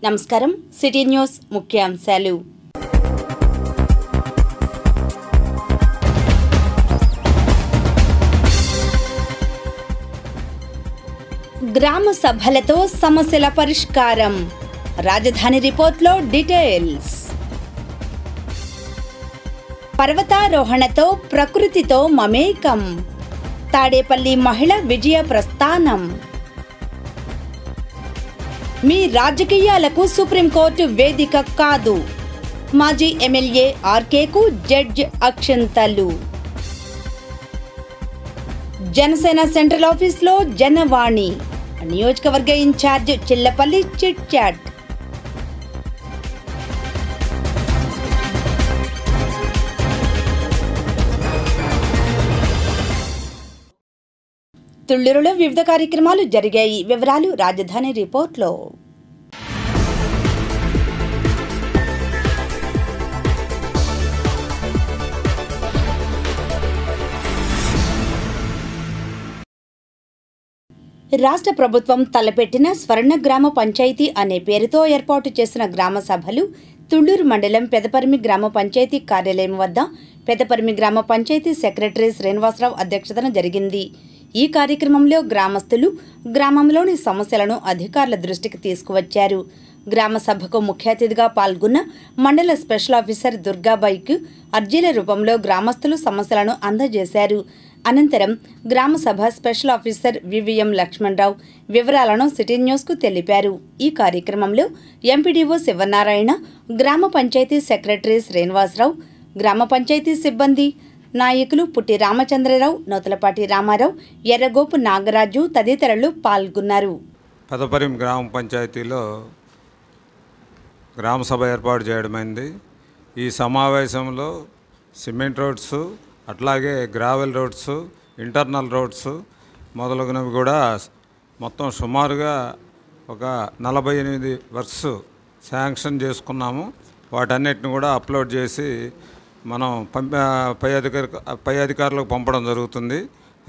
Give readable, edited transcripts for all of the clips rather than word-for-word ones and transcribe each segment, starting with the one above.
నమస్కారం. City news ముఖ్యాంశాలు. గ్రామ సభలతో సమస్యల పరిష్కారం. రాజధాని రిపోర్ట్లో డీటెయిల్స్. పర్వతారోహణతో ప్రకృతితో మమేకం. తాడేపల్లి మహిళ విజయ ప్రస్థానం. మీ రాజకీయాలకు సుప్రీంకోర్టు వేదిక కాదు. మాజీ ఎమ్మెల్యే ఆర్కేకు జడ్జ్ అక్షంతలు. జనసేన సెంట్రల్ ఆఫీస్లో జనవాణి. నియోజకవర్గ ఇన్ఛార్జ్ చిల్లపల్లి చిట్ చాట్. తుళ్లూరులో వివిధ కార్యక్రమాలు జరిగాయి. వివరాలు రాజధాని రిపోర్ట్లో. రాష్ట్ర ప్రభుత్వం తలపెట్టిన స్వర్ణ గ్రామ పంచాయతీ అనే పేరుతో ఏర్పాటు చేసిన గ్రామ సభలు తుళ్లూరు మండలం పెదపరిమి గ్రామ పంచాయతీ కార్యాలయం వద్ద పెదపరిమి గ్రామ పంచాయతీ సెక్రటరీ శ్రీనివాసరావు అధ్యక్షతన జరిగింది. ఈ కార్యక్రమంలో గ్రామస్తులు గ్రామంలోని సమస్యలను అధికారుల దృష్టికి తీసుకువచ్చారు. గ్రామ సభకు ముఖ్య అతిథిగా పాల్గొన్న మండల స్పెషల్ ఆఫీసర్ దుర్గాబాయికు అర్జీల రూపంలో గ్రామస్తులు సమస్యలను అందజేశారు. అనంతరం గ్రామ సభ స్పెషల్ ఆఫీసర్ వివిఎం లక్ష్మణరావు వివరాలను సిటీ న్యూస్కు తెలిపారు. ఈ కార్యక్రమంలో ఎంపీడీఓ శివనారాయణ, గ్రామ పంచాయతీ సెక్రటరీ శ్రీనివాసరావు, గ్రామ పంచాయతీ సిబ్బంది, నాయకులు పుట్టి రామచంద్రరావు, నూతలపాటి రామారావు, ఎర్రగోపు నాగరాజు తదితరులు పాల్గొన్నారు. పెదపరిమి గ్రామ పంచాయతీలో గ్రామ సభ ఏర్పాటు చేయడమైంది. ఈ సమావేశంలో సిమెంట్ రోడ్స్, అట్లాగే గ్రావెల్ రోడ్స్, ఇంటర్నల్ రోడ్స్ మొదలగునవి కూడా మొత్తం సుమారుగా ఒక 48 వర్క్స్ శాంక్షన్ చేసుకున్నాము. వాటన్నిటిని కూడా అప్లోడ్ చేసి మనం పై అధికారులకు పంపడం జరుగుతుంది.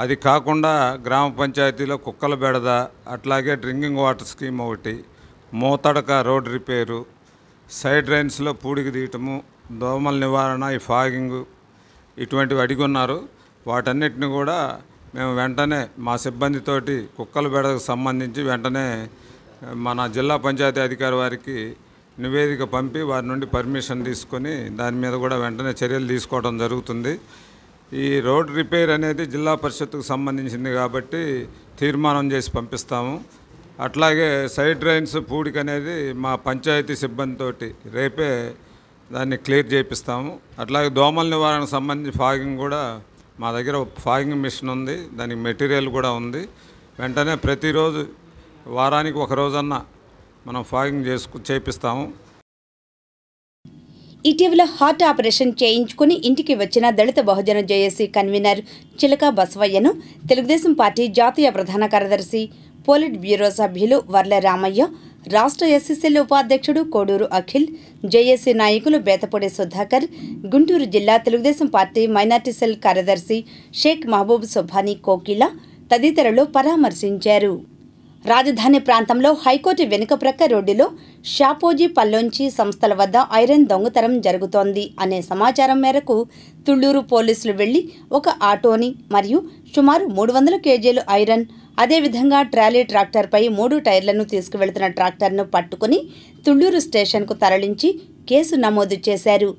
అది కాకుండా గ్రామ పంచాయతీలో కుక్కల బెడద, అట్లాగే డ్రింకింగ్ వాటర్ స్కీమ్ ఒకటి, మోతడక రోడ్ రిపేరు, సైడ్ డ్రైన్స్లో పూడికి తీయటము, దోమల నివారణ, ఈ ఫాగింగు ఇటువంటివి అడిగున్నారు. వాటన్నిటిని కూడా మేము వెంటనే మా సిబ్బందితోటి కుక్కల బెడదకు సంబంధించి వెంటనే మన జిల్లా పంచాయతీ అధికారి వారికి నివేదిక పంపి వారి నుండి పర్మిషన్ తీసుకొని దాని మీద కూడా వెంటనే చర్యలు తీసుకోవడం జరుగుతుంది. ఈ రోడ్ రిపేర్ అనేది జిల్లా పరిషత్తుకు సంబంధించింది కాబట్టి తీర్మానం చేసి పంపిస్తాము. అట్లాగే సైడ్ డ్రైన్స్ పూడిక అనేది మా పంచాయతీ సిబ్బందితోటి రేపే దాన్ని క్లియర్ చేపిస్తాము. అట్లాగే దోమల నివారణకు సంబంధించి ఫాగింగ్ కూడా మా దగ్గర ఫాగింగ్ మిషన్ ఉంది, దానికి మెటీరియల్ కూడా ఉంది. వెంటనే ప్రతిరోజు వారానికి ఒక రోజన్నా మనం ఫాగింగ్ చేపిస్తాము. ఇటీవల హార్ట్ ఆపరేషన్ చేయించుకుని ఇంటికి వచ్చిన దళిత బహుజన జేఏసీ కన్వీనర్ చిలక బసవయ్యను తెలుగుదేశం పార్టీ జాతీయ ప్రధాన కార్యదర్శి, పోలిట్ బ్యూరో సభ్యులు వర్ల రామయ్య, రాష్ట్ర ఎస్సీసీల ఉపాధ్యక్షుడు కోడూరు అఖిల్, జేఏసీ నాయకులు బేతపూడి సుధాకర్, గుంటూరు జిల్లా తెలుగుదేశం పార్టీ మైనార్టీ సెల్ కార్యదర్శి షేక్ మహబూబ్ సుభానీ కోకిల తదితరులు పరామర్శించారు. రాజధాని ప్రాంతంలో హైకోర్టు వెనుక ప్రక్క రోడ్డులో షాపోజీ పల్లోంచి సంస్థల వద్ద ఐరన్ దొంగతనం జరుగుతోంది అనే సమాచారం మేరకు తుళ్లూరు పోలీసులు వెళ్లి ఒక ఆటోని మరియు సుమారు 300 కేజీలు ఐరన్, అదేవిధంగా ట్రాలీ ట్రాక్టర్పై 3 టైర్లను తీసుకువెళ్తున్న ట్రాక్టర్ను పట్టుకుని తుళ్లూరు స్టేషన్కు తరలించి కేసు నమోదు చేశారు.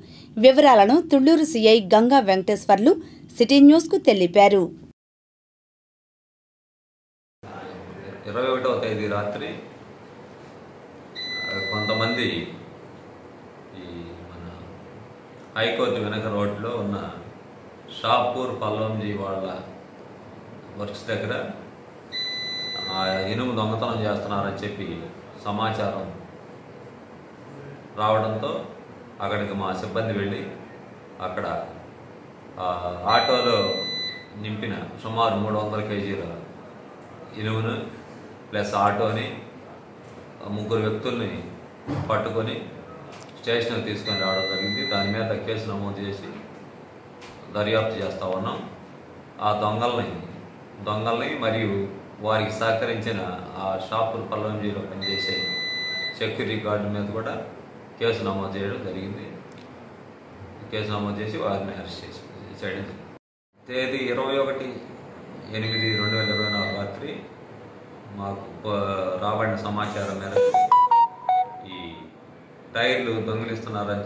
వివరాలను తుళ్లూరు సీఐ గంగా వెంకటేశ్వర్లు సిటీ న్యూస్కు తెలిపారు. 21వ తేదీ రాత్రి కొంతమంది ఈ మన హైకోర్టు వెనక రోడ్లో ఉన్న షాపూర్ పల్లంజీ వాళ్ళ వర్క్స్ దగ్గర ఇనుము దొంగతనం చేస్తున్నారని చెప్పి సమాచారం రావడంతో అక్కడికి మా సిబ్బంది వెళ్ళి అక్కడ ఆటోలో నింపిన సుమారు 300 కేజీల ఇనుమును ప్లస్ ఆటోని 3 వ్యక్తుల్ని పట్టుకొని స్టేషన్కి తీసుకొని రావడం జరిగింది. దాని మీద కేసు నమోదు చేసి దర్యాప్తు చేస్తూ ఉన్నాం. ఆ దొంగల్ని మరియు వారికి సహకరించిన ఆ షాపూర్ పల్లంజీలో పనిచేసే సెక్యూరిటీ గార్డు మీద కూడా కేసు నమోదు చేయడం జరిగింది. కేసు నమోదు చేసి వారిని అరెస్ట్ చేయడం జరిగింది. తేదీ 21/8/2024 రాత్రి మాకు రాబడిన సమాచారం మేరకు ఈ టైర్లు దొంగిలిస్తున్నారనే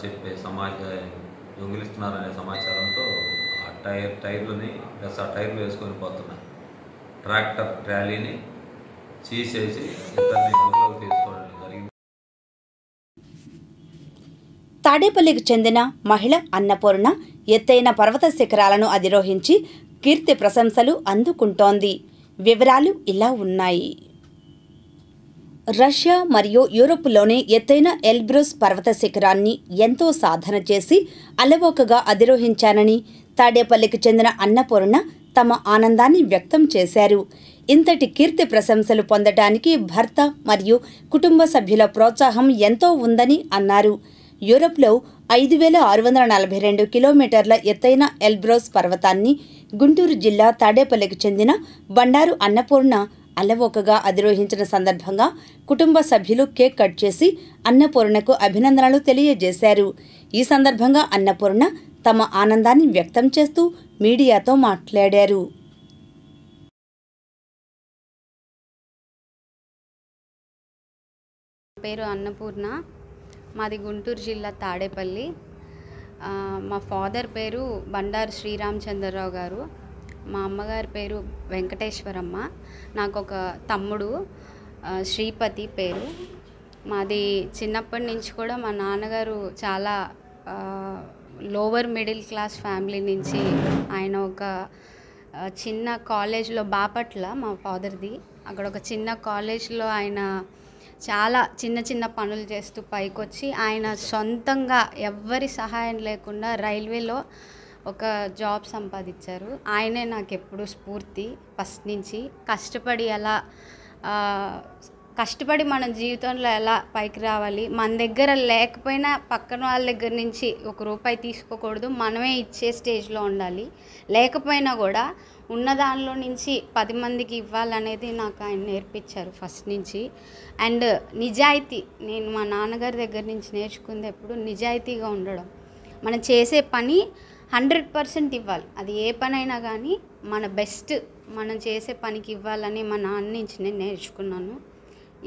సమాచారంతో ఆ టైర్లని ప్లస్ ఆ టైర్లు వేసుకొని పోతున్న ట్రాక్టర్ ట్రాలీని తీసేసి ఇద్దరిని అదుపులోకి తీసుకోవడం జరిగింది. తాడేపల్లికి చెందిన మహిళ అన్నపూర్ణ ఎత్తైన పర్వత శిఖరాలను అధిరోహించి కీర్తి ప్రశంసలు అందుకుంటోంది. వివరాలు ఇలా ఉన్నాయి. రష్యా మరియు యూరోప్లోని ఎత్తైన ఎల్బ్రూస్ పర్వత శిఖరాన్ని ఎంతో సాధన చేసి అలవోకగా అధిరోహించానని తాడేపల్లికి చెందిన అన్నపూర్ణ తమ ఆనందాన్ని వ్యక్తం చేశారు. ఇంతటి కీర్తి ప్రశంసలు పొందడానికి భర్త మరియు కుటుంబ సభ్యుల ప్రోత్సాహం ఎంతో ఉందని అన్నారు. యూరప్లో 5,642 కిలోమీటర్ల ఎత్తైన ఎల్బ్రూస్ పర్వతాన్ని గుంటూరు జిల్లా తాడేపల్లికి చెందిన బండారు అన్నపూర్ణ అలవోకగా అధిరోహించిన సందర్భంగా కుటుంబ సభ్యులు కేక్ కట్ చేసి అన్నపూర్ణకు అభినందనలు తెలియజేశారు. ఈ సందర్భంగా అన్నపూర్ణ తమ ఆనందాన్ని వ్యక్తం చేస్తూ మీడియాతో మాట్లాడారు. పేరు అన్నపూర్ణ, మాది గుంటూరు జిల్లా తాడేపల్లి. మా ఫాదర్ పేరు బండారు శ్రీరామచంద్రరావు గారు, మా అమ్మగారి పేరు వెంకటేశ్వరమ్మ, నాకు ఒక తమ్ముడు శ్రీపతి పేరు. మాది చిన్నప్పటి నుంచి కూడా మా నాన్నగారు చాలా లోవర్ మిడిల్ క్లాస్ ఫ్యామిలీ నుంచి ఆయన ఒక చిన్న కాలేజ్లో బాపట్ల మా ఫాదర్ది, అక్కడ ఒక చిన్న కాలేజ్లో ఆయన చాలా చిన్న చిన్న పనులు చేస్తూ పైకొచ్చి ఆయన సొంతంగా ఎవ్వరి సహాయం లేకుండా రైల్వేలో ఒక జాబ్ సంపాదించారు. ఆయనే నాకు ఎప్పుడు స్ఫూర్తి. ఫస్ట్ నుంచి కష్టపడి మన జీవితంలో ఎలా పైకి రావాలి, మన దగ్గర లేకపోయినా పక్కన వాళ్ళ దగ్గర నుంచి ₹1 తీసుకోకూడదు, మనమే ఇచ్చే స్టేజ్లో ఉండాలి. లేకపోయినా కూడా ఉన్న దానిలో నుంచి 10 మందికి ఇవ్వాలనేది నాకు ఆయన నేర్పించారు ఫస్ట్ నుంచి. అండ్ నిజాయితీ, నేను మా నాన్నగారి దగ్గర నుంచి నేర్చుకుంది ఎప్పుడు నిజాయితీగా ఉండడం. మనం చేసే పని 100% ఇవ్వాలి. అది ఏ పనైనా కానీ మన బెస్ట్ మనం చేసే పనికి ఇవ్వాలని మా నాన్న నుంచి నేను నేర్చుకున్నాను.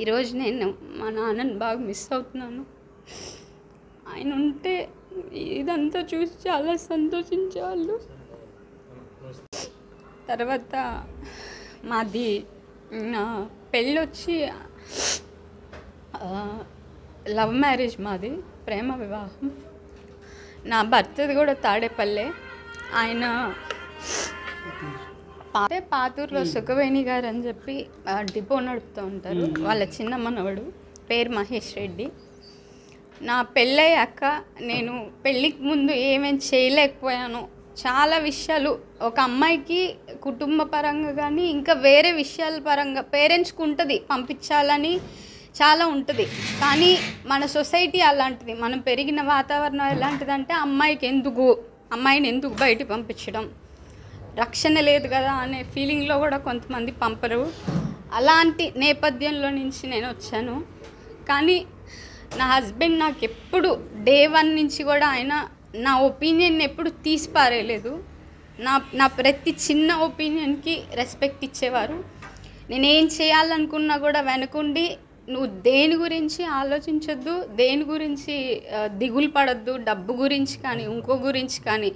ఈరోజు నేను మా నాన్నని బాగా మిస్ అవుతున్నాను. ఆయన ఉంటే ఇదంతా చూసి చాలా సంతోషించేవాళ్ళు. తర్వాత మాది పెళ్ళొచ్చి లవ్ మ్యారేజ్, మాది ప్రేమ వివాహం. నా భర్తది కూడా తాడేపల్లె. ఆయన పాతూరులో సుఖవేణి గారు అని చెప్పి డిపో నడుపుతూ ఉంటారు. వాళ్ళ చిన్న మనవడు పేరు మహేష్ రెడ్డి. నా పెళ్ళయ్యాక నేను పెళ్ళికి ముందు ఏమేమి చేయలేకపోయాను, చాలా విషయాలు ఒక అమ్మాయికి కుటుంబ పరంగా కానీ ఇంకా వేరే విషయాల పరంగా పేరెంట్స్కి ఉంటుంది, పంపించాలని చాలా ఉంటుంది. కానీ మన సొసైటీ అలాంటిది, మనం పెరిగిన వాతావరణం ఎలాంటిదంటే అమ్మాయిని ఎందుకు బయటికి పంపించడం, రక్షణ లేదు కదా అనే ఫీలింగ్లో కూడా కొంతమంది పంపరు. అలాంటి నేపథ్యంలో నుంచి నేను వచ్చాను. కానీ నా హస్బెండ్ నాకు ఎప్పుడు డే 1 నుంచి కూడా ఆయన నా ఒపీనియన్ ఎప్పుడు తీసిపారేయలేదు. నా ప్రతి చిన్న ఒపీనియన్కి రెస్పెక్ట్ ఇచ్చేవారు. నేనేం చేయాలనుకున్నా కూడా వెనకుండి నువ్వు దేని గురించి ఆలోచించొద్దు, దేని గురించి దిగులు పడద్దు, డబ్బు గురించి కానీ ఇంకో గురించి కానీ.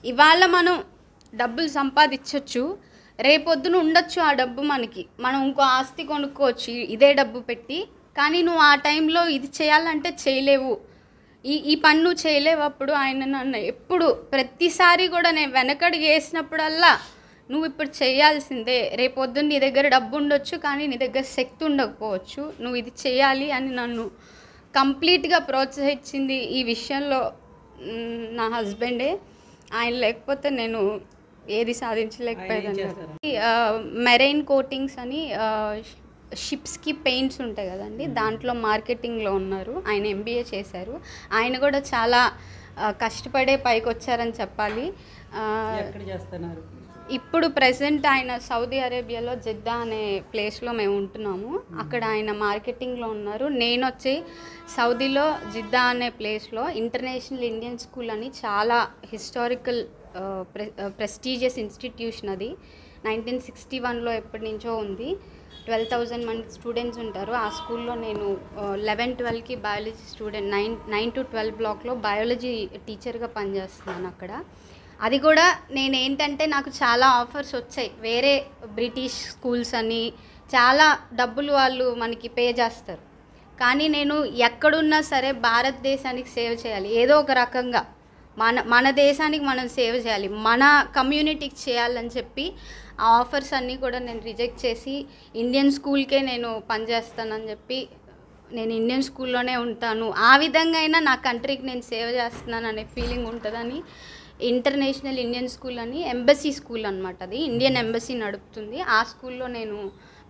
ఇవాళ మనం డబ్బులు సంపాదించవచ్చు, రేపొద్దున ఉండొచ్చు ఆ డబ్బు మనకి, మనం ఇంకో ఆస్తి కొనుక్కోవచ్చు ఇదే డబ్బు పెట్టి. కానీ నువ్వు ఆ టైంలో ఇది చేయాలంటే చేయలేవు, ఈ పని నువ్వు చేయలేవు. అప్పుడు ఆయన నన్ను ఎప్పుడు ప్రతిసారి కూడా నేను వెనకడికి వేసినప్పుడల్లా నువ్వు ఇప్పుడు చేయాల్సిందే, రేపొద్దున నీ దగ్గర డబ్బు ఉండొచ్చు కానీ నీ దగ్గర శక్తి ఉండకపోవచ్చు, నువ్వు ఇది చేయాలి అని నన్ను కంప్లీట్గా ప్రోత్సహించింది ఈ విషయంలో నా హస్బెండే. ఆయన లేకపోతే నేను ఏది సాధించలేకపోయేదాన్ని. మెరైన్ కోటింగ్స్ అని షిప్స్కి పెయింట్స్ ఉంటాయి కదండి, దాంట్లో మార్కెటింగ్లో ఉన్నారు. ఆయన MBA చేశారు. ఆయన కూడా చాలా కష్టపడే పైకి వచ్చారని చెప్పాలి. ఇప్పుడు ప్రెసెంట్ ఆయన సౌదీ అరేబియాలో జిద్దా అనే ప్లేస్లో మేము ఉంటున్నాము. అక్కడ ఆయన మార్కెటింగ్లో ఉన్నారు. నేను వచ్చి సౌదీలో జిద్దా అనే ప్లేస్లో ఇంటర్నేషనల్ ఇండియన్ స్కూల్ అని చాలా హిస్టారికల్ ప్రెస్టీజియస్ ఇన్స్టిట్యూషన్. అది 1961లో ఎప్పటి నుంచో ఉంది. 12,000 మంది స్టూడెంట్స్ ఉంటారు ఆ స్కూల్లో. నేను 11-12కి బయాలజీ స్టూడెంట్, 9 to 12 బ్లాక్లో బయాలజీ టీచర్గా పనిచేస్తున్నాను అక్కడ. అది కూడా నేను ఏంటంటే నాకు చాలా ఆఫర్స్ వచ్చాయి. వేరే బ్రిటిష్ స్కూల్స్ అని చాలా డబ్బులు వాళ్ళు మనకి పే చేస్తారు. కానీ నేను ఎక్కడున్నా సరే భారతదేశానికి సేవ చేయాలి, ఏదో ఒక రకంగా మన దేశానికి మనం సేవ చేయాలి, మన కమ్యూనిటీకి చేయాలని చెప్పి ఆ ఆఫర్స్ అన్నీ కూడా నేను రిజెక్ట్ చేసి ఇండియన్ స్కూల్కే నేను పనిచేస్తానని చెప్పి నేను ఇండియన్ స్కూల్లోనే ఉంటాను, ఆ విధంగా అయినా నా కంట్రీకి నేను సేవ చేస్తున్నాను అనే ఫీలింగ్ ఉంటుందని ఇంటర్నేషనల్ ఇండియన్ స్కూల్ అని ఎంబసీ స్కూల్ అనమాట. అది ఇండియన్ ఎంబసీ నడుపుతుంది. ఆ స్కూల్లో నేను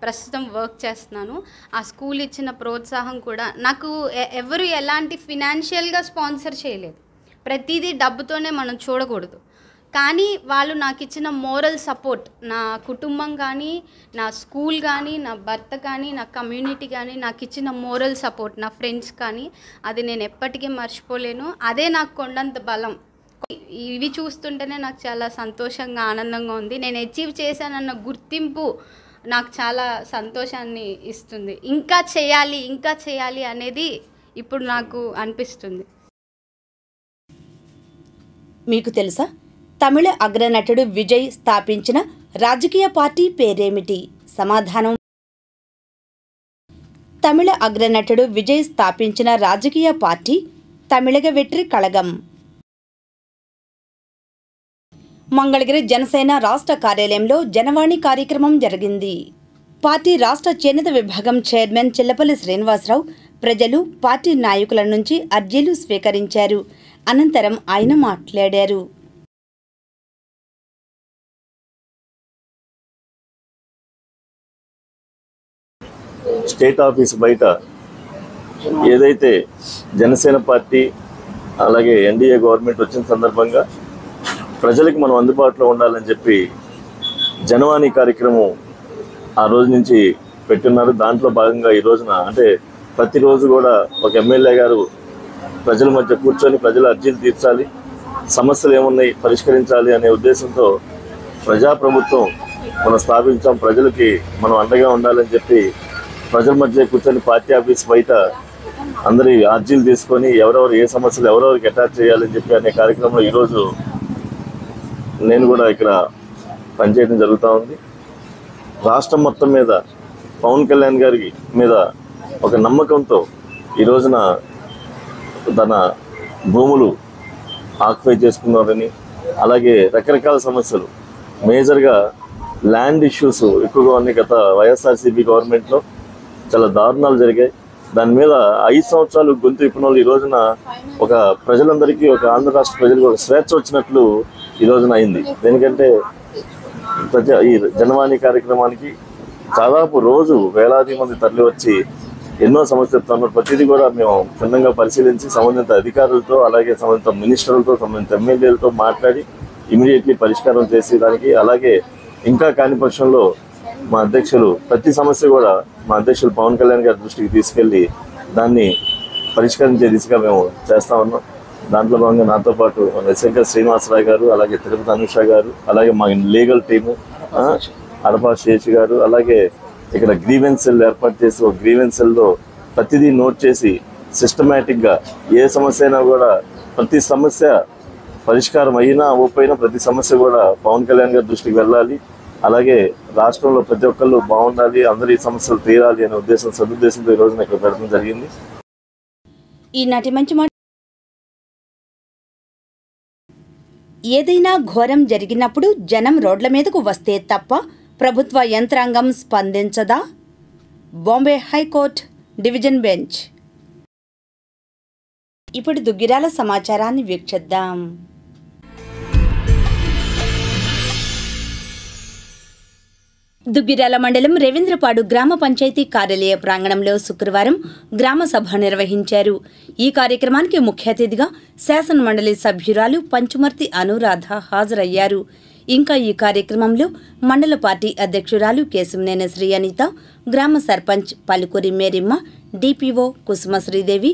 ప్రస్తుతం వర్క్ చేస్తున్నాను. ఆ స్కూల్ ఇచ్చిన ప్రోత్సాహం కూడా నాకు ఎవరు ఎలాంటి ఫినాన్షియల్గా స్పాన్సర్ చేయలేదు. ప్రతిదీ డబ్బుతోనే మనం చూడకూడదు. కానీ వాళ్ళు నాకు ఇచ్చిన మోరల్ సపోర్ట్, నా కుటుంబం కానీ, నా స్కూల్ కానీ, నా భర్త కానీ, నా కమ్యూనిటీ కానీ నాకు ఇచ్చిన మోరల్ సపోర్ట్, నా ఫ్రెండ్స్ కానీ, అది నేను ఎప్పటికీ మర్చిపోలేను. అదే నాకు కొండంత బలం. ఇవి చూస్తుంటేనే నాకు చాలా సంతోషంగా, ఆనందంగా ఉంది. నేను అచీవ్ చేశానన్న గుర్తింపు నాకు చాలా సంతోషాన్ని ఇస్తుంది. ఇంకా చేయాలి అనేది ఇప్పుడు నాకు అనిపిస్తుంది. మీకు తెలుసా, తమిళ అగ్రనటుడు విజయ్ స్థాపించిన రాజకీయ పార్టీ పేరేమిటి? సమాధానం: తమిళ అగ్రనటుడు విజయ్ స్థాపించిన రాజకీయ పార్టీ తమిళగ వెట్రి కళగం. మంగళగిరి జనసేన రాష్ట్ర కార్యాలయంలో జనవాణి కార్యక్రమం జరిగింది. పార్టీ రాష్ట్ర చేనేత విభాగం చైర్మన్ చిల్లపల్లి శ్రీనివాసరావు ప్రజలు, పార్టీ నాయకుల నుంచి అర్జీలు స్వీకరించారు. అనంతరం ఆయన మాట్లాడారు. స్టేట్ ఆఫీస్ బయట ఏదైతే జనసేన పార్టీ అలాగే ఎన్డీఏ గవర్నమెంట్ వచ్చిన సందర్భంగా ప్రజలకు మనం అందుబాటులో ఉండాలని చెప్పి జనవాణి కార్యక్రమం ఆ రోజు నుంచి పెట్టున్నారు. దాంట్లో భాగంగా ఈ రోజున అంటే ప్రతిరోజు కూడా ఒక ఎమ్మెల్యే గారు ప్రజల మధ్య కూర్చొని ప్రజల అర్జీలు తీర్చాలి, సమస్యలు ఏమున్నాయి పరిష్కరించాలి అనే ఉద్దేశంతో ప్రజాప్రభుత్వం మనం స్థాపించాం. ప్రజలకి మనం అండగా ఉండాలని చెప్పి ప్రజల మధ్య కూర్చొని పార్టీ ఆఫీస్ బయట అందరి అర్జీలు తీసుకొని ఎవరెవరు ఏ సమస్యలు ఎవరెవరికి అటాచ్ చేయాలని చెప్పి అనే కార్యక్రమంలో ఈరోజు నేను కూడా ఇక్కడ పనిచేయడం జరుగుతూ ఉంది. రాష్ట్రం మొత్తం మీద పవన్ కళ్యాణ్ గారి మీద ఒక నమ్మకంతో ఈ రోజున తన భూములు ఆక్యుపై చేసుకున్నారని, అలాగే రకరకాల సమస్యలు మేజర్గా ల్యాండ్ ఇష్యూస్ ఎక్కువగా ఉన్నాయి. గత వైఎస్ఆర్సీపీ గవర్నమెంట్లో చాలా దారుణాలు జరిగాయి. దాని మీద 5 సంవత్సరాలు గొంతు ఇప్పిన వాళ్ళు ఈ రోజున ఒక ప్రజలందరికీ, ఒక ఆంధ్ర రాష్ట్ర ప్రజలకు ఒక స్వేచ్ఛ వచ్చినట్లు ఈ రోజున అయింది. ఎందుకంటే ఈ జనవాణి కార్యక్రమానికి దాదాపు రోజు వేలాది మంది తరలి వచ్చి ఎన్నో సమస్యలు చెప్తున్నారు. ప్రతిదీ కూడా మేము క్షుణ్ణంగా పరిశీలించి సంబంధిత అధికారులతో, అలాగే సంబంధిత మినిస్టర్లతో, సంబంధిత ఎమ్మెల్యేలతో మాట్లాడి ఇమీడియట్లీ పరిష్కారం చేసేదానికి, అలాగే ఇంకా కాని పక్షంలో మా అధ్యక్షులు ప్రతి సమస్య కూడా మా అధ్యక్షులు పవన్ కళ్యాణ్ గారి దృష్టికి తీసుకెళ్లి దాన్ని పరిష్కరించే దిశగా మేము చేస్తా ఉన్నాం. దాంట్లో భాగంగా నాతో పాటు శంకర్ శ్రీనివాసరావు గారు, అలాగే తిరుపతి అనుష గారు, అలాగే మా లీగల్ టీము అడపా శేషి గారు, అలాగే ఇక్కడ గ్రీవెన్స్ సెల్ ఏర్పాటు చేసి ఒక గ్రీవెన్స్ సెల్లో ప్రతిదీ నోట్ చేసి సిస్టమేటిక్గా ఏ సమస్య అయినా కూడా ప్రతి సమస్య పరిష్కారం అయినా అవ్వకపోయినా ప్రతి సమస్య కూడా పవన్ కళ్యాణ్ గారి దృష్టికి వెళ్ళాలి, అలాగే రాష్ట్రంలో ప్రతి ఒక్కళ్ళు బాగుండాలి, అందరి సమస్యలు తీరాలి అనే ఉద్దేశం, సదుద్దేశంతో ఈ రోజున ఇక్కడ పెట్టడం జరిగింది. ఈనాటి మంచి మాట. ఏదైనా ఘోరం జరిగినప్పుడు జనం రోడ్ల మీదకు వస్తే తప్ప ప్రభుత్వ యంత్రాంగం స్పందించదా? Bombay high court division bench. ఇప్పుడు దుగ్గిరాల సమాచారాన్ని వీక్షిద్దాం. దుగ్గిరాల మండలం రవీంద్రపాడు గ్రామ పంచాయతీ కార్యాలయ ప్రాంగణంలో శుక్రవారం గ్రామ సభ నిర్వహించారు. ఈ కార్యక్రమానికి ముఖ్య అతిథిగా శాసన మండలి సభ్యురాలు పంచుమర్తి అనురాధ హాజరయ్యారు. ఇంకా ఈ కార్యక్రమంలో మండల పార్టీ అధ్యక్షురాలు కేశంనేని శ్రీ అనిత, గ్రామ sarpanch Palukuri Merimma, DPO Kusuma Sridevi,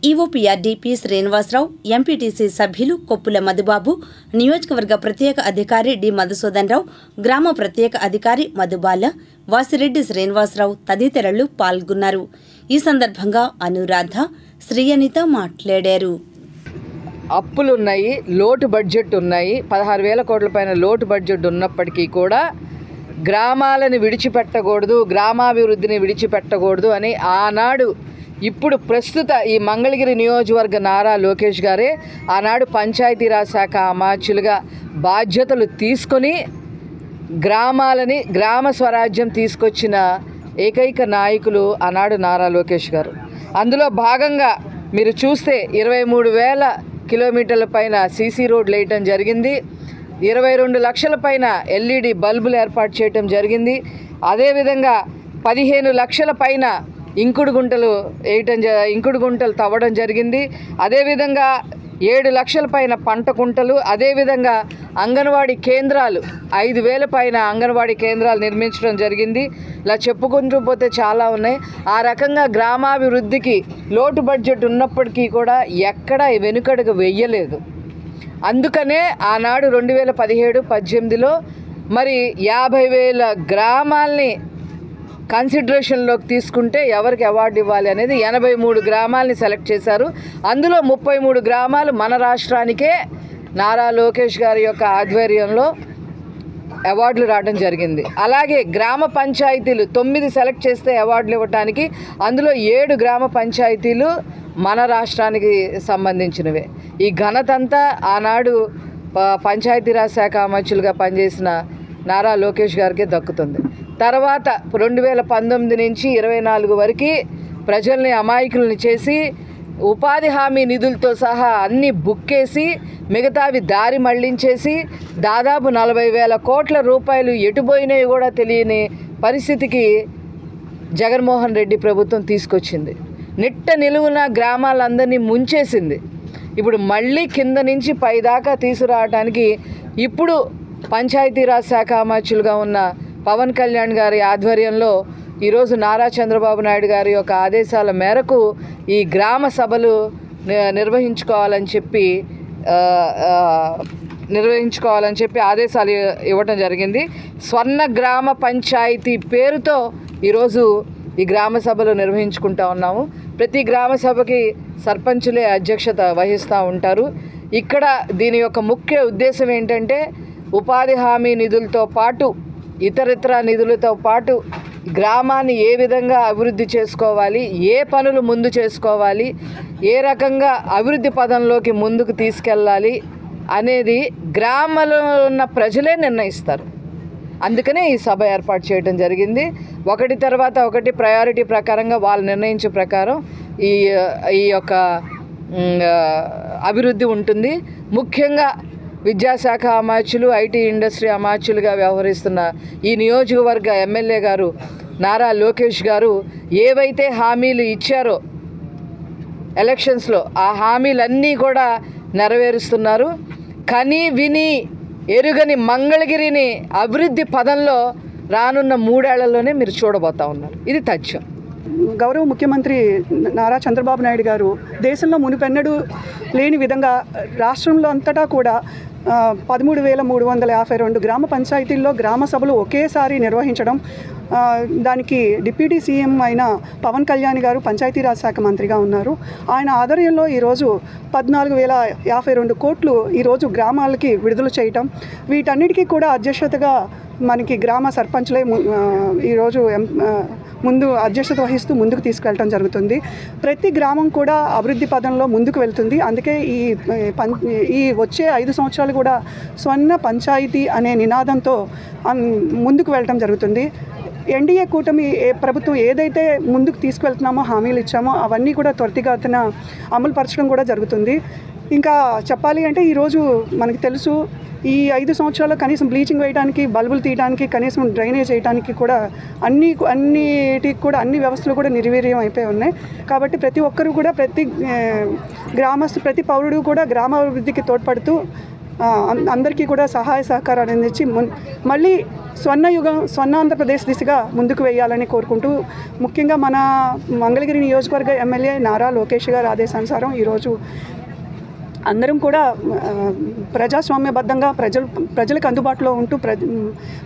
EOPRD P Srinivasarao, MPTC సభ్యులు కొప్పుల మధుబాబు, నియోజకవర్గ ప్రత్యేక అధికారి డి మధుసూదన్ రావు, గ్రామ ప్రత్యేక అధికారి మధుబాల, వాసిరెడ్డి శ్రీనివాసరావు తదితరులు పాల్గొన్నారు. ఈ సందర్భంగా అనురాధ, శ్రీ అనిత మాట్లాడారు. అప్పులు ఉన్నాయి, లోటు బడ్జెట్ ఉన్నాయి, 16,000 కోట్ల పైన లోటు బడ్జెట్ ఉన్నప్పటికీ కూడా గ్రామాలను విడిచిపెట్టకూడదు, గ్రామాభివృద్ధిని విడిచిపెట్టకూడదు అని ఆనాడు ఇప్పుడు ప్రస్తుత ఈ మంగళగిరి నియోజకవర్గ నారా లోకేష్ గారే ఆనాడు పంచాయతీరాజ్ శాఖ అమాత్యులుగా బాధ్యతలు తీసుకొని గ్రామాలని గ్రామ స్వరాజ్యం తీసుకొచ్చిన ఏకైక నాయకులు ఆనాడు నారా లోకేష్ గారు. అందులో భాగంగా మీరు చూస్తే 23,000 కిలోమీటర్ల పైన సీసీ రోడ్లు వేయటం జరిగింది, 22 లక్షల పైన ఎల్ఈడి బల్బులు ఏర్పాటు చేయటం జరిగింది. అదేవిధంగా 15 లక్షల పైన ఇంకుడు గుంటలు తవ్వడం జరిగింది. అదేవిధంగా 7 లక్షల పైన పంట కుంటలు, అదేవిధంగా అంగన్వాడీ కేంద్రాలు 5,000 పైన అంగన్వాడీ కేంద్రాలు నిర్మించడం జరిగింది. ఇలా చెప్పుకుంటూ పోతే చాలా ఉన్నాయి. ఆ రకంగా గ్రామాభివృద్ధికి లోటు బడ్జెట్ ఉన్నప్పటికీ కూడా ఎక్కడ వెనుకడుగు వెయ్యలేదు. అందుకనే ఆనాడు 2017-18లో మరి 50,000 గ్రామాల్ని కన్సిడరేషన్లోకి తీసుకుంటే ఎవరికి అవార్డు ఇవ్వాలి అనేది 83 గ్రామాలని సెలెక్ట్ చేశారు. అందులో 33 గ్రామాలు మన రాష్ట్రానికే నారా లోకేష్ గారి యొక్క ఆధ్వర్యంలో అవార్డులు రావడం జరిగింది. అలాగే గ్రామ పంచాయతీలు 9 సెలెక్ట్ చేస్తే అవార్డులు ఇవ్వడానికి అందులో 7 గ్రామ పంచాయతీలు మన రాష్ట్రానికి సంబంధించినవే. ఈ ఘనతంతా ఆనాడు పంచాయతీరాజ్ శాఖ అమాత్యులుగా పనిచేసిన నారా లోకేష్ గారికి దక్కుతుంది. తర్వాత 2019 నుంచి 24 వరకు ప్రజల్ని అమాయకుల్ని చేసి ఉపాధి హామీ నిధులతో సహా అన్నీ బుక్కేసి మిగతావి దారి మళ్లించేసి దాదాపు 40,000 కోట్ల రూపాయలు ఎటుపోయినాయి కూడా తెలియని పరిస్థితికి జగన్మోహన్ రెడ్డి ప్రభుత్వం తీసుకొచ్చింది. నిట్ట నిలువున గ్రామాలందరినీ ముంచేసింది. ఇప్పుడు మళ్ళీ కింద నుంచి పైదాకా తీసుకురావడానికి ఇప్పుడు పంచాయతీరాజ్ శాఖ అమాత్యులుగా ఉన్న పవన్ కళ్యాణ్ గారి ఆధ్వర్యంలో ఈరోజు నారా చంద్రబాబు నాయుడు గారి యొక్క ఆదేశాల మేరకు ఈ గ్రామ సభలు నిర్వహించుకోవాలని చెప్పి ఆదేశాలు ఇవ్వటం జరిగింది. స్వర్ణ గ్రామ పంచాయతీ పేరుతో ఈరోజు ఈ గ్రామ సభలు నిర్వహించుకుంటూ ఉన్నాము. ప్రతి గ్రామ సభకి సర్పంచులే అధ్యక్షత వహిస్తూ ఉంటారు. ఇక్కడ దీని యొక్క ముఖ్య ఉద్దేశం ఏంటంటే ఉపాధి హామీ నిధులతో పాటు ఇతరితర నిధులతో పాటు గ్రామాన్ని ఏ విధంగా అభివృద్ధి చేసుకోవాలి, ఏ పనులు ముందు చేసుకోవాలి, ఏ రకంగా అభివృద్ధి పదంలోకి ముందుకు తీసుకెళ్ళాలి అనేది గ్రామంలో ఉన్న ప్రజలే నిర్ణయిస్తారు. అందుకనే ఈ సభ ఏర్పాటు చేయడం జరిగింది. ఒకటి తర్వాత ఒకటి ప్రయారిటీ ప్రకారంగా వాళ్ళు నిర్ణయించే ప్రకారం ఈ యొక్క అభివృద్ధి ఉంటుంది. ముఖ్యంగా విద్యాశాఖ అమాత్యులు, ఐటీ ఇండస్ట్రీ అమాత్యులుగా వ్యవహరిస్తున్న ఈ నియోజకవర్గ ఎమ్మెల్యే గారు నారా లోకేష్ గారు ఏవైతే హామీలు ఇచ్చారో ఎలక్షన్స్లో ఆ హామీలన్నీ కూడా నెరవేరుస్తున్నారు. కని విని ఎరుగని మంగళగిరిని అభివృద్ధి పదంలో రానున్న 3 ఏళ్లలోనే మీరు చూడబోతా ఉన్నారు. ఇది తథ్యం. గౌరవ ముఖ్యమంత్రి నారా చంద్రబాబు నాయుడు గారు దేశంలో మునుపెన్నడూ లేని విధంగా రాష్ట్రంలో అంతటా కూడా 13,352 గ్రామ పంచాయతీల్లో గ్రామ సభలు ఒకేసారి నిర్వహించడం, దానికి డిప్యూటీ సీఎం అయిన పవన్ కళ్యాణ్ గారు పంచాయతీరాజ్ శాఖ మంత్రిగా ఉన్నారు. ఆయన ఆధ్వర్యంలో ఈరోజు 14,052 కోట్లు ఈరోజు గ్రామాలకి విడుదల చేయటం, వీటన్నిటికీ కూడా అధ్యక్షతగా మనకి గ్రామ సర్పంచ్లే ఈరోజు ముందు అధ్యక్షత వహిస్తూ ముందుకు తీసుకెళ్ళటం జరుగుతుంది. ప్రతి గ్రామం కూడా అభివృద్ధి పదంలో ముందుకు వెళ్తుంది. అందుకే ఈ వచ్చే 5 సంవత్సరాలు కూడా స్వర్ణ పంచాయతీ అనే నినాదంతో ముందుకు వెళ్ళటం జరుగుతుంది. ఎన్డీఏ కూటమి ప్రభుత్వం ఏదైతే ముందుకు తీసుకువెళ్తున్నామో, హామీలు ఇచ్చామో అవన్నీ కూడా త్వరితగతిన అమలు పరచడం కూడా జరుగుతుంది. ఇంకా చెప్పాలి అంటే ఈరోజు మనకి తెలుసు, ఈ 5 సంవత్సరాల్లో కనీసం బ్లీచింగ్ వేయడానికి, బల్బులు తీయడానికి, కనీసం డ్రైనేజ్ వేయడానికి కూడా అన్నిటికి కూడా అన్ని వ్యవస్థలు కూడా నిర్వీర్యం అయిపోయి ఉన్నాయి. కాబట్టి ప్రతి ఒక్కరు కూడా ప్రతి పౌరుడు కూడా గ్రామాభివృద్ధికి తోడ్పడుతూ అందరికీ కూడా సహాయ సహకారాలు అందించి మళ్ళీ స్వర్ణ ఆంధ్రప్రదేశ్ దిశగా ముందుకు వేయాలని కోరుకుంటూ, ముఖ్యంగా మన మంగళగిరి నియోజకవర్గ ఎమ్మెల్యే నారా లోకేష్ గారి ఆదేశానుసారం ఈరోజు అందరం కూడా ప్రజాస్వామ్యబద్ధంగా ప్రజలకు అందుబాటులో ఉంటూ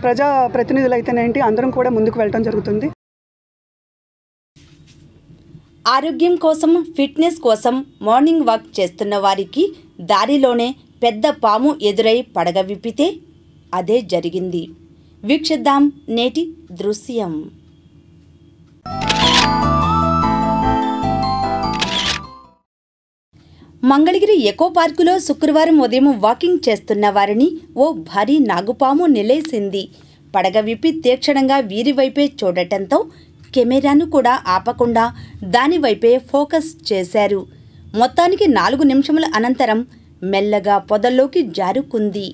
ప్రజా ప్రతినిధులైతేనేంటి అందరం కూడా ముందుకు వెళ్ళడం జరుగుతుంది. ఆరోగ్యం కోసం, ఫిట్నెస్ కోసం మార్నింగ్ వాక్ చేస్తున్న వారికి దారిలోనే పెద్ద పాము ఎదురై పడగ విప్పితే అదే జరిగింది. వీక్షిద్దాం నేటి దృశ్యం. మంగళగిరి ఎకో పార్కులో శుక్రవారం ఉదయం వాకింగ్ చేస్తున్న వారిని ఓ భారీ నాగుపాము నిలేసింది. పడగ విప్పి తీక్షణంగా వీరి వైపే చూడటంతో కెమెరాను కూడా ఆపకుండా దానివైపే ఫోకస్ చేశారు. మొత్తానికి 4 నిమిషముల అనంతరం మెల్లగా పొదల్లోకి జారుకుంది.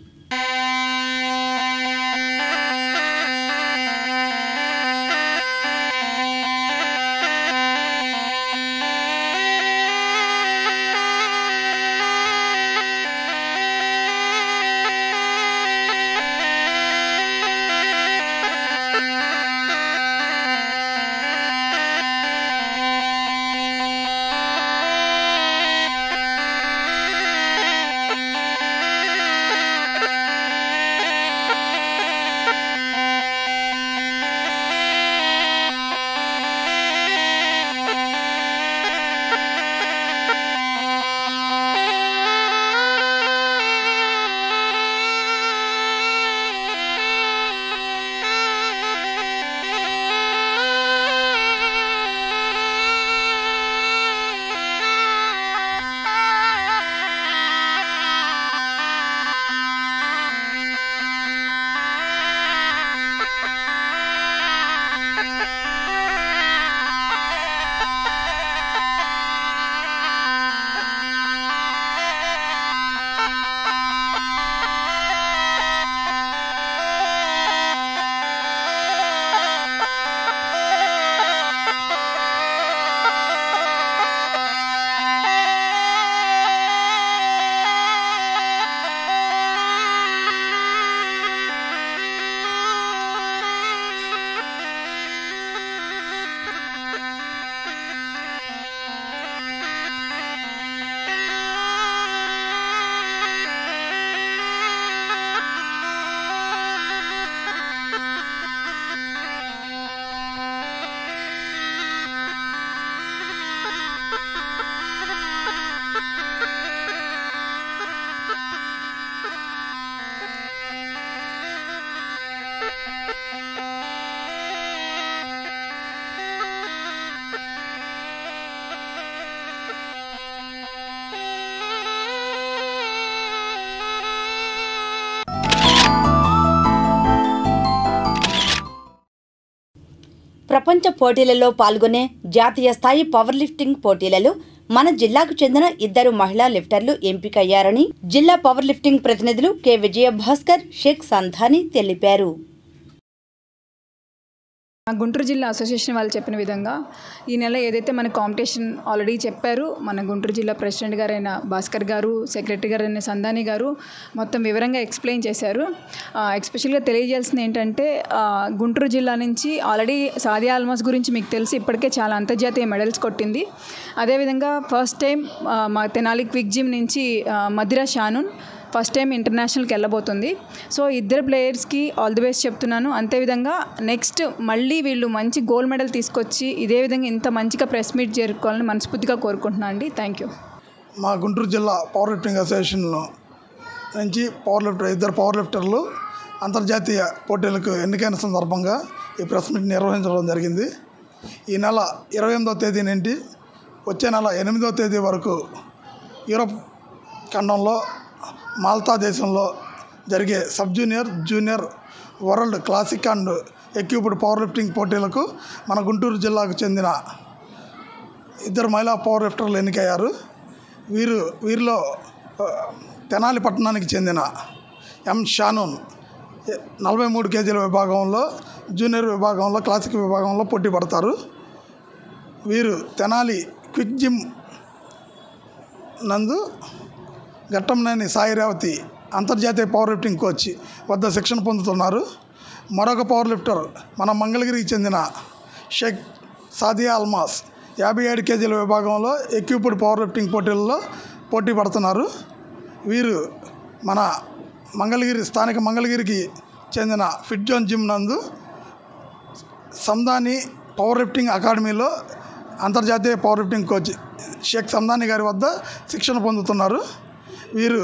ప్రపంచ పోటీలలో పాల్గొనే జాతీయ స్థాయి పవర్ లిఫ్టింగ్ పోటీలలో మన జిల్లాకు చెందిన 2 మహిళా లిఫ్టర్లు ఎంపికయ్యారని జిల్లా పవర్ లిఫ్టింగ్ ప్రతినిధులు కె విజయభాస్కర్, షేక్ సంధాని తెలిపారు. గుంటూరు జిల్లా అసోసియేషన్ వాళ్ళు చెప్పిన విధంగా ఈ నెల ఏదైతే మన కాంపిటీషన్ ఆల్రెడీ చెప్పారు, మన గుంటూరు జిల్లా ప్రెసిడెంట్ గారైన భాస్కర్ గారు, సెక్రటరీ గారైన సంధాని గారు మొత్తం వివరంగా ఎక్స్ప్లెయిన్ చేశారు. ఎస్పెషల్గా తెలియజేయాల్సింది ఏంటంటే గుంటూరు జిల్లా నుంచి ఆల్రెడీ సాదియా అల్మాస్ గురించి మీకు తెలిసి ఇప్పటికే చాలా అంతర్జాతీయ మెడల్స్ కొట్టింది. అదేవిధంగా ఫస్ట్ టైం మా తెనాలి క్విక్ జిమ్ నుంచి మదిరా షానూన్ ఫస్ట్ టైం ఇంటర్నేషనల్కి వెళ్ళబోతుంది. సో 2 ప్లేయర్స్కి ఆల్ ది బెస్ట్ చెప్తున్నాను. అంతేవిధంగా నెక్స్ట్ మళ్ళీ వీళ్ళు మంచి గోల్డ్ మెడల్ తీసుకొచ్చి ఇదే విధంగా ఇంత మంచిగా ప్రెస్ మీట్ జరుపుకోవాలని మనస్ఫూర్తిగా కోరుకుంటున్నాను అండి. Thank you. మా గుంటూరు జిల్లా పవర్ లిఫ్టింగ్ అసోసియేషన్లో నుంచి 2 పవర్ లిఫ్టర్లు అంతర్జాతీయ పోటీలకు ఎన్నికైన సందర్భంగా ఈ ప్రెస్ మీట్ నిర్వహించడం జరిగింది. ఈ నెల 28వ తేదీ నుండి వచ్చే నెల 8వ తేదీ వరకు యూరోప్ ఖండంలో మాల్తా దేశంలో జరిగే sub junior, junior, world classic and equipped power lifting పోటీలకు మన గుంటూరు జిల్లాకు చెందిన 2 మహిళా పవర్ లిఫ్టర్లు ఎన్నికయ్యారు. వీరిలో తెనాలి పట్టణానికి చెందిన ఎం షానూన్ 43 కేజీల విభాగంలో, జూనియర్ విభాగంలో, క్లాసిక్ విభాగంలో పోటీ పడతారు. వీరు తెనాలి క్విక్ జిమ్ నందు ఘట్టంనేని సాయి రేవతి అంతర్జాతీయ పవర్ లిఫ్టింగ్ కోచ్ వద్ద శిక్షణ పొందుతున్నారు. మరొక పవర్ లిఫ్టర్ మన మంగళగిరికి చెందిన షేక్ సాదియా అల్మాస్ 57 కేజీల విభాగంలో ఎక్విప్డ్ పవర్ లిఫ్టింగ్ పోటీల్లో పోటీ పడుతున్నారు. వీరు మన స్థానిక మంగళగిరికి చెందిన ఫిట్ జోన్ జిమ్ నందు సందాని పవర్ లిఫ్టింగ్ అకాడమీలో అంతర్జాతీయ power lifting coach Shaik Sandani గారి వద్ద శిక్షణ పొందుతున్నారు. వీరు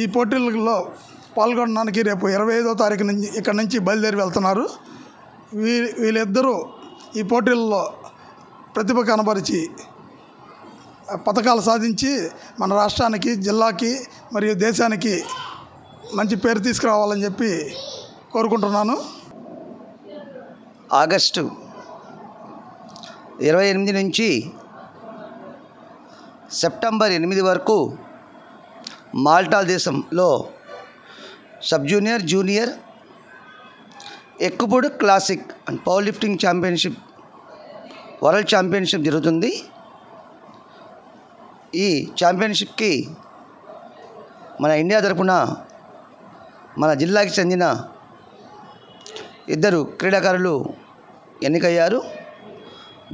ఈ పోటీలలో పాల్గొనడానికి రేపు 25వ తారీఖు నుంచి ఇక్కడ నుంచి బయలుదేరి వెళ్తున్నారు. వీళ్ళిద్దరూ ఈ పోటీల్లో ప్రతిభ కనబరిచి పథకాలు సాధించి మన రాష్ట్రానికి, జిల్లాకి మరియు దేశానికి మంచి పేరు తీసుకురావాలని చెప్పి కోరుకుంటున్నాను. ఆగస్టు 28 నుంచి సెప్టెంబర్ 8 వరకు మాల్టా దేశంలో sub junior, junior, equipped classic and power lifting championship, world championship జరుగుతుంది. ఈ ఛాంపియన్షిప్కి మన ఇండియా తరపున మన జిల్లాకి చెందిన 2 క్రీడాకారులు ఎన్నికయ్యారు.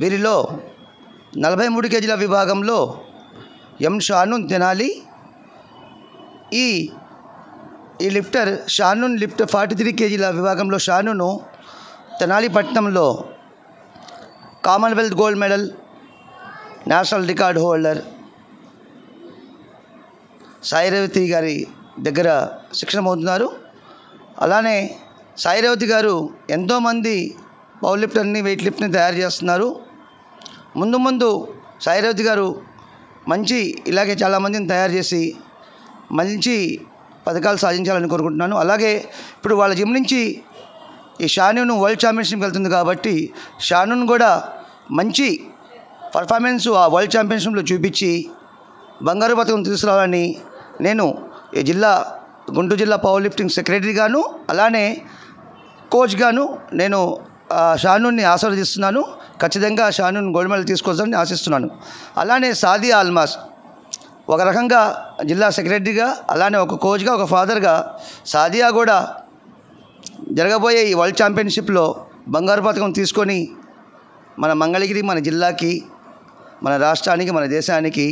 వీరిలో 43 కేజీల విభాగంలో ఎం షానూన్ తెనాలి, ఈ లిఫ్టర్ షానూన్ 43 కేజీల విభాగంలో షానూను తెనాలి పట్టణంలో Commonwealth gold medal, national record holder Sai Revathi గారి దగ్గర శిక్షణ పొందుతున్నారు. అలానే సాయి రేవతి గారు ఎంతోమంది పవర్ లిఫ్టర్ని, వెయిట్ లిఫ్ట్ని తయారు చేస్తున్నారు. ముందు సాయి రేవతి గారు ఇలాగే చాలామందిని తయారు చేసి మంచి పథకాలు సాధించాలని కోరుకుంటున్నాను. అలాగే ఇప్పుడు వాళ్ళ జిమ్ నుంచి ఈ షానూన్ వరల్డ్ ఛాంపియన్షిప్కి వెళ్తుంది కాబట్టి షానూన్ కూడా మంచి పర్ఫార్మెన్స్ ఆ వరల్డ్ ఛాంపియన్షిప్లో చూపించి బంగారు పథకం తీసుకురావాలని నేను ఈ గుంటూరు జిల్లా పవర్ లిఫ్టింగ్ సెక్రటరీగాను అలానే కోచ్గాను నేను షానూన్ని ఆశీర్వదిస్తున్నాను. ఖచ్చితంగా షానూన్ గోల్డ్ మెడల్ తీసుకొస్తానని ఆశిస్తున్నాను. అలానే సాదియా అల్మాస్ ఒక రకంగా జిల్లా సెక్రటరీగా, అలానే ఒక కోచ్గా, ఒక ఫాదర్గా సాదియా కూడా జరగబోయే ఈ వరల్డ్ ఛాంపియన్షిప్లో బంగారు పథకం తీసుకొని మన మంగళగిరి, మన జిల్లాకి, మన రాష్ట్రానికి, మన దేశానికి,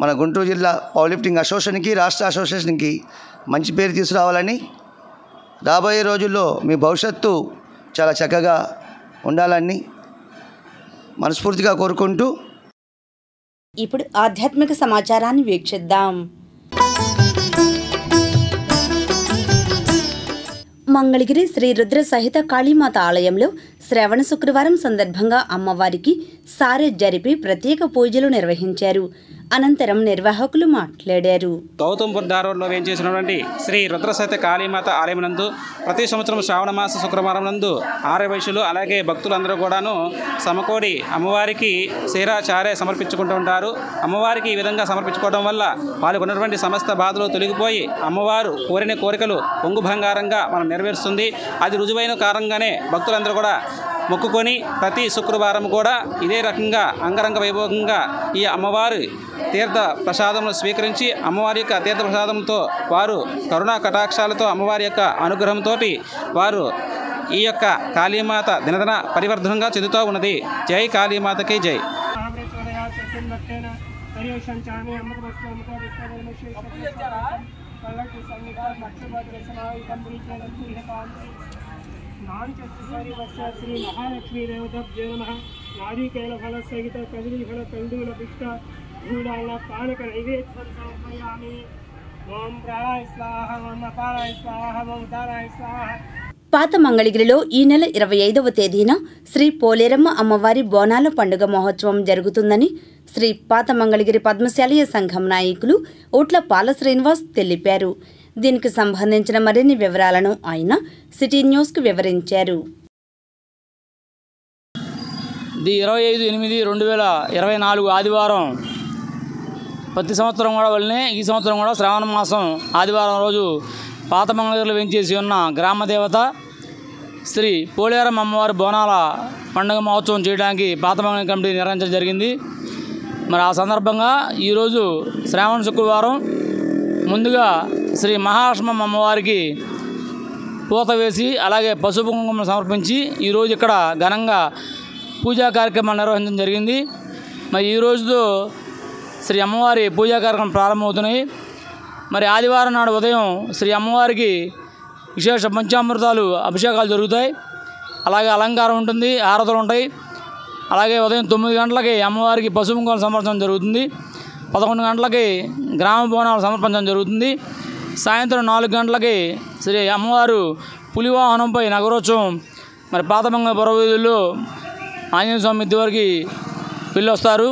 మన గుంటూరు జిల్లా పవర్ లిఫ్టింగ్ అసోసియేషన్కి, రాష్ట్ర అసోసియేషన్కి మంచి పేరు తీసుకురావాలని, రాబోయే రోజుల్లో మీ భవిష్యత్తు చాలా చక్కగా ఉండాలని మనస్ఫూర్తిగా కోరుకుంటూ ఇప్పుడు ఆధ్యాత్మిక సమాచారాన్ని వీక్షిద్దాం. మంగళగిరి శ్రీ రుద్ర సహిత కాళీమాత ఆలయంలో శ్రావణ శుక్రవారం సందర్భంగా అమ్మవారికి సారె జరిపి ప్రత్యేక పూజలు నిర్వహించారు. అనంతరం నిర్వాహకులు మాట్లాడారు. గౌతమ్పూర్ దారోడ్లో వేంచేసినటువంటి శ్రీ రుద్రసహిత కాళీమాత ఆలయం నందు ప్రతి సంవత్సరం శ్రావణ మాస శుక్రవారం నందు ఆర్యవైశ్యులు అలాగే భక్తులందరూ కూడాను సమకూడి అమ్మవారికి చీర చారే సమర్పించుకుంటూ ఉంటారు. అమ్మవారికి ఈ విధంగా సమర్పించుకోవడం వల్ల వాళ్ళకు ఉన్నటువంటి సమస్త బాధలు తొలగిపోయి అమ్మవారు కోరిన కోరికలు పొంగు బంగారంగా మనం నెరవేరుస్తుంది. అది రుజువైన కారణంగానే భక్తులందరూ కూడా మొక్కుకొని ప్రతి శుక్రవారం కూడా ఇదే రకంగా అంగరంగ వైభవంగా ఈ అమ్మవారి తీర్థ ప్రసాదమును స్వీకరించి అమ్మవారి యొక్క తీర్థ ప్రసాదంతో వారు కరుణా కటాక్షాలతో అమ్మవారి యొక్క అనుగ్రహంతో వారు ఈ యొక్క కాళీమాత దినదిన పరివర్ధనంగా చెందుతూ ఉన్నది. జై కాళీమాతకి జై. శ్రీ మహాలక్ష్మీ దేవతాభ్యో నమః. నారీకేల ఫల సహిత కదలీ ఫల తండూల పిష్ట ధూళాల పానక నైవేద్యం సమర్పయామి. ఓం ప్రాణాయ స్వాహ, ఓం అపానాయ స్వాహ, ఓం ఉదానాయ స్వాహ. పాత మంగళగిరిలో ఈ నెల 25వ తేదీన శ్రీ పోలేరమ్మ అమ్మవారి బోనాల పండుగ మహోత్సవం జరుగుతుందని శ్రీ పాత మంగళగిరి పద్మశాలీయ సంఘం నాయకులు ఓట్ల పాల శ్రీనివాస్ తెలిపారు. దీనికి సంబంధించిన మరిన్ని వివరాలను ఆయన సిటీ న్యూస్కు వివరించారు. 25/8/2024 ఆదివారం ప్రతి సంవత్సరం కూడా వల్లనే ఈ సంవత్సరం కూడా శ్రావణ మాసం ఆదివారం రోజు పాత మంగళగిరిలో వెంచేసి ఉన్న గ్రామ దేవత శ్రీ పోలేరమ్మ అమ్మవారి బోనాల పండుగ మహోత్సవం చేయడానికి పాత మంగళగిరి కమిటీ నిర్వహించడం జరిగింది. మరి ఆ సందర్భంగా ఈరోజు శ్రావణ శుక్రవారం ముందుగా శ్రీ మహాలక్ష్మమ్మ అమ్మవారికి పూత వేసి అలాగే పసుపు కుంకుమను సమర్పించి ఈరోజు ఇక్కడ ఘనంగా పూజా కార్యక్రమాలు నిర్వహించడం జరిగింది. మరి ఈ రోజుతో శ్రీ అమ్మవారి పూజా కార్యక్రమం ప్రారంభమవుతున్నాయి. మరి ఆదివారం నాడు ఉదయం శ్రీ అమ్మవారికి విశేష పంచామృతాలు అభిషేకాలు జరుగుతాయి. అలాగే అలంకారం ఉంటుంది, హారతులు ఉంటాయి. అలాగే ఉదయం 9 గంటలకి అమ్మవారికి పసుపు కుంకుమలు సమర్పించడం జరుగుతుంది. 11 గంటలకి గ్రామ బోనాలు సమర్పించడం జరుగుతుంది. సాయంత్రం 4 గంటలకి శ్రీ అమ్మవారు పులివాహనంపై నగరోత్సవం మరి పాతమంగళ పురవీధుల్లో ఆంజనేయ స్వామి మిద్ది వరకు వెళ్ళొస్తారు.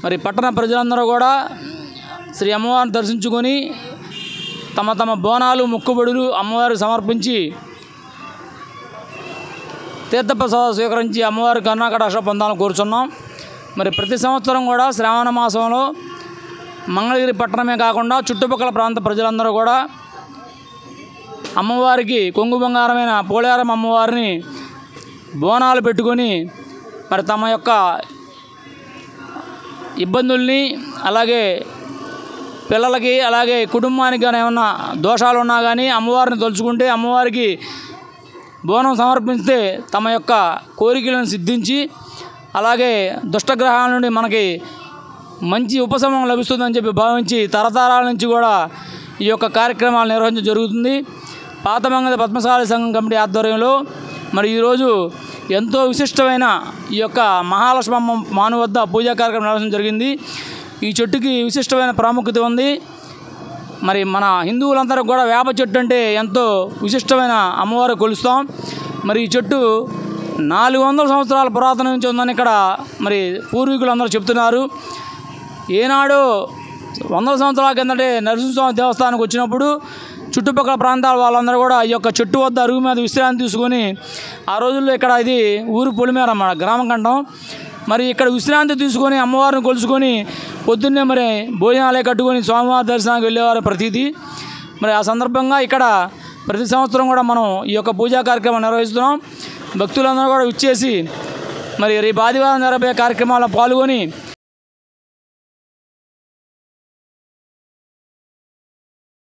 మరి పట్టణ ప్రజలందరూ కూడా శ్రీ అమ్మవారిని దర్శించుకొని తమ తమ బోనాలు మొక్కుబడులు అమ్మవారికి సమర్పించి తీర్థప్రసాదాలు స్వీకరించి అమ్మవారి కరుణాకటాక్ష పొందాలని కోరుచున్నాం. మరి ప్రతి సంవత్సరం కూడా శ్రావణ మాసంలో మంగళగిరి పట్టణమే కాకుండా చుట్టుపక్కల ప్రాంత ప్రజలందరూ కూడా అమ్మవారికి కొంగు బంగారమైన పోలేరమ్మ అమ్మవారిని బోనాలు పెట్టుకొని మరి తమ యొక్క ఇబ్బందుల్ని అలాగే పిల్లలకి అలాగే కుటుంబానికి కానీ ఏమన్నా దోషాలు ఉన్నా కానీ అమ్మవారిని తలుచుకుంటే అమ్మవారికి బోనం సమర్పిస్తే తమ యొక్క కోరికలను సిద్ధించి అలాగే దుష్టగ్రహాల నుండి మనకి మంచి ఉపశమనం లభిస్తుందని చెప్పి భావించి తరతరాల నుంచి కూడా ఈ యొక్క కార్యక్రమాలు నిర్వహించడం జరుగుతుంది. పాతమంగళ పద్మశాలి సంఘం కమిటీ ఆధ్వర్యంలో మరి ఈరోజు ఎంతో విశిష్టమైన ఈ యొక్క మహాలక్ష్మమ్మ మాను వద్ద పూజా కార్యక్రమం నిర్వహించడం జరిగింది. ఈ చెట్టుకి విశిష్టమైన ప్రాముఖ్యత ఉంది. మరి మన హిందువులందరూ కూడా వేప చెట్టు అంటే ఎంతో విశిష్టమైన అమ్మవారు కొలుస్తాం. మరి ఈ చెట్టు 400 సంవత్సరాల పురాతన నుంచి ఉందని ఇక్కడ మరి పూర్వీకులందరూ చెప్తున్నారు. ఏనాడు 100 సంవత్సరాల కిందటే నరసింహస్వామి దేవస్థానానికి వచ్చినప్పుడు చుట్టుపక్కల ప్రాంతాల వాళ్ళందరూ కూడా ఈ యొక్క చెట్టు వద్ద అరుగు మీద విశ్రాంతి తీసుకొని ఆ రోజుల్లో ఇక్కడ ఇది ఊరు పొలిమేర అన్నమాట, గ్రామకంఠం. మరి ఇక్కడ విశ్రాంతి తీసుకొని అమ్మవారిని కొలుసుకొని పొద్దున్నే మరి భోజనాలే కట్టుకొని స్వామివారి దర్శనానికి వెళ్ళేవారు ప్రతీది. మరి ఆ సందర్భంగా ఇక్కడ ప్రతి సంవత్సరం కూడా మనం ఈ యొక్క పూజా కార్యక్రమం నిర్వహిస్తున్నాం. భక్తులందరూ కూడా విచ్చేసి మరి రేపు ఆదివారం జరపే కార్యక్రమాల్లో పాల్గొని